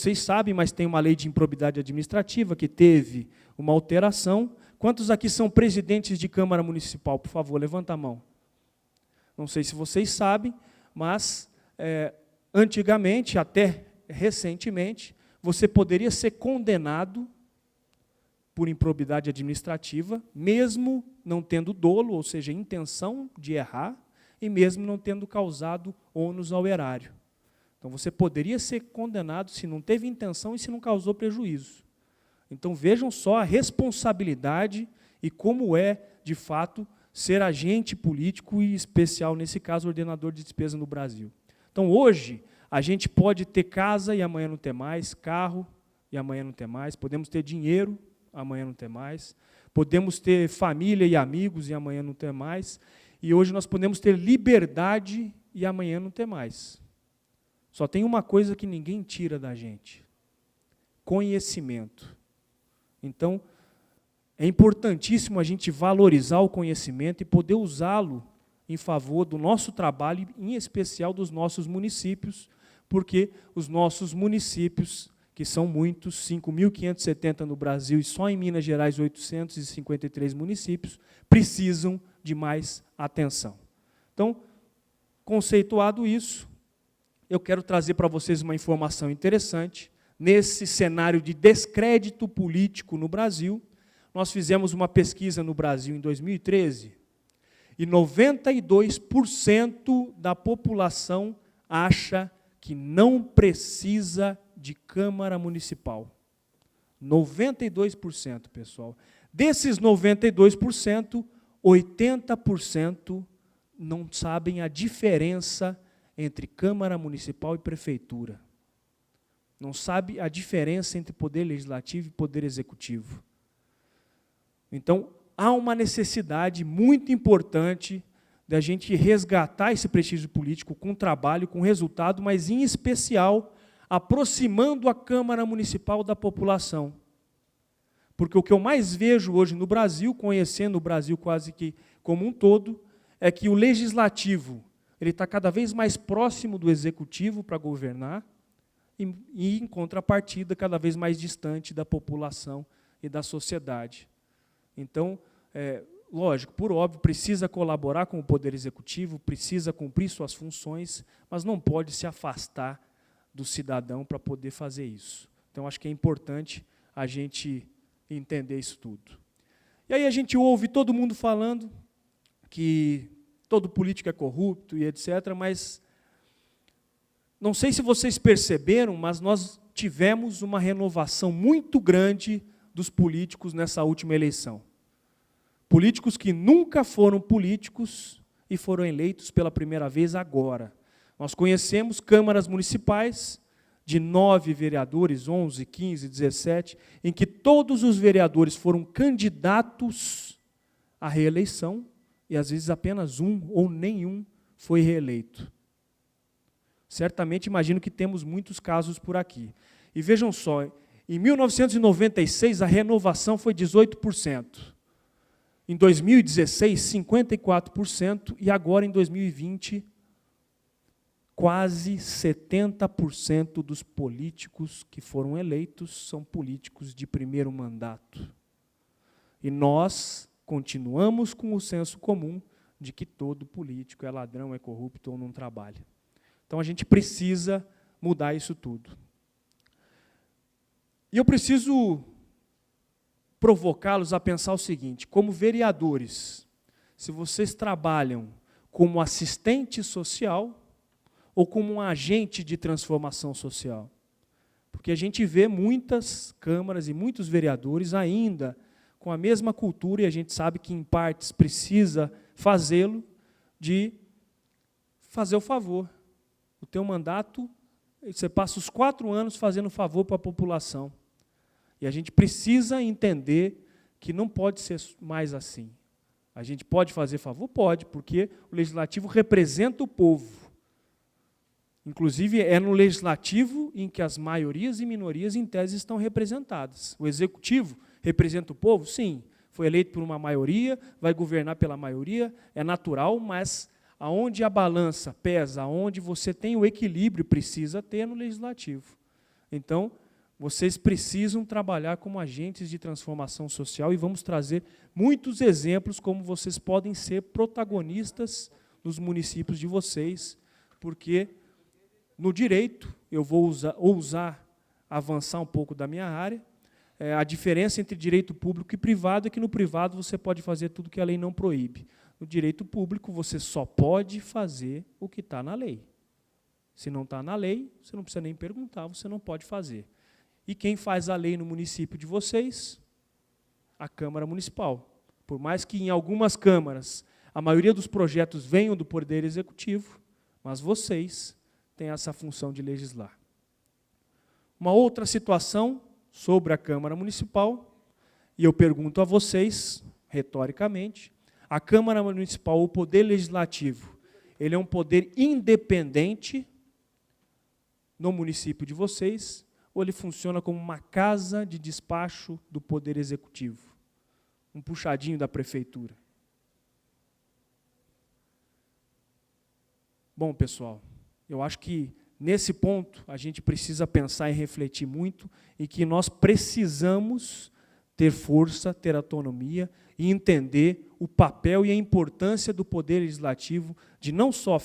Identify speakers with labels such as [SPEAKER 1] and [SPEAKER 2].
[SPEAKER 1] vocês sabem, mas tem uma lei de improbidade administrativa que teve uma alteração. Quantos aqui são presidentes de Câmara Municipal? Por favor, levanta a mão. Não sei se vocês sabem, mas antigamente, até recentemente, você poderia ser condenado por improbidade administrativa, mesmo não tendo dolo, ou seja, intenção de errar, e mesmo não tendo causado ônus ao erário. Então, você poderia ser condenado se não teve intenção e se não causou prejuízo. Então, vejam só a responsabilidade e como é, de fato, ser agente político e especial, nesse caso, ordenador de despesa no Brasil. Então, hoje, a gente pode ter casa e amanhã não ter mais, carro e amanhã não ter mais, podemos ter dinheiro, amanhã não ter mais, podemos ter família e amigos e amanhã não ter mais, e hoje nós podemos ter liberdade e amanhã não ter mais. Só tem uma coisa que ninguém tira da gente: conhecimento. Então, é importantíssimo a gente valorizar o conhecimento e poder usá-lo em favor do nosso trabalho, em especial dos nossos municípios, porque os nossos municípios, que são muitos, 5.570 no Brasil e só em Minas Gerais 853 municípios, precisam de mais atenção. Então, conceituado isso, eu quero trazer para vocês uma informação interessante. Nesse cenário de descrédito político no Brasil, nós fizemos uma pesquisa no Brasil em 2013, e 92% da população acha que não precisa de Câmara Municipal. 92%, pessoal. Desses 92%, 80% não sabem a diferença entre Câmara Municipal e Prefeitura. Não sabe a diferença entre Poder Legislativo e Poder Executivo. Então, há uma necessidade muito importante da gente resgatar esse prestígio político com trabalho, com resultado, mas, em especial, aproximando a Câmara Municipal da população. Porque o que eu mais vejo hoje no Brasil, conhecendo o Brasil quase que como um todo, é que o Legislativo ele está cada vez mais próximo do Executivo para governar e, em contrapartida, cada vez mais distante da população e da sociedade. Então, lógico, por óbvio, precisa colaborar com o Poder Executivo, precisa cumprir suas funções, mas não pode se afastar do cidadão para poder fazer isso. Então, acho que é importante a gente entender isso tudo. E aí a gente ouve todo mundo falando que todo político é corrupto e etc., mas não sei se vocês perceberam, mas nós tivemos uma renovação muito grande dos políticos nessa última eleição. Políticos que nunca foram políticos e foram eleitos pela primeira vez agora. Nós conhecemos câmaras municipais de 9 vereadores, 11, 15, 17, em que todos os vereadores foram candidatos à reeleição e, às vezes, apenas um ou nenhum foi reeleito. Certamente, imagino que temos muitos casos por aqui. E vejam só, em 1996, a renovação foi 18%. Em 2016, 54%, e agora, em 2020, quase 70% dos políticos que foram eleitos são políticos de primeiro mandato. E nós continuamos com o senso comum de que todo político é ladrão, é corrupto ou não trabalha. Então, a gente precisa mudar isso tudo. E eu preciso provocá-los a pensar o seguinte: como vereadores, se vocês trabalham como assistente social ou como um agente de transformação social. Porque a gente vê muitas câmaras e muitos vereadores ainda com a mesma cultura, e a gente sabe que, em partes, precisa fazê-lo, de fazer o favor. O teu mandato, você passa os 4 anos fazendo favor para a população. E a gente precisa entender que não pode ser mais assim. A gente pode fazer favor? Pode, porque o Legislativo representa o povo. Inclusive, é no Legislativo em que as maiorias e minorias, em tese, estão representadas. O Executivo representa o povo? Sim. Foi eleito por uma maioria, vai governar pela maioria, é natural, mas aonde a balança pesa, aonde você tem o equilíbrio, precisa ter no Legislativo. Então, vocês precisam trabalhar como agentes de transformação social e vamos trazer muitos exemplos como vocês podem ser protagonistas nos municípios de vocês, porque no direito, eu vou ousar avançar um pouco da minha área, a diferença entre direito público e privado é que no privado você pode fazer tudo que a lei não proíbe. No direito público, você só pode fazer o que está na lei. Se não está na lei, você não precisa nem perguntar, você não pode fazer. E quem faz a lei no município de vocês? A Câmara Municipal. Por mais que em algumas câmaras a maioria dos projetos venham do Poder Executivo, mas vocês têm essa função de legislar. Uma outra situação sobre a Câmara Municipal, e eu pergunto a vocês, retoricamente, a Câmara Municipal, o Poder Legislativo, ele é um poder independente no município de vocês, ou ele funciona como uma casa de despacho do Poder Executivo, um puxadinho da Prefeitura? Bom, pessoal, eu acho que, nesse ponto, a gente precisa pensar e refletir muito e que nós precisamos ter força, ter autonomia e entender o papel e a importância do Poder Legislativo de não só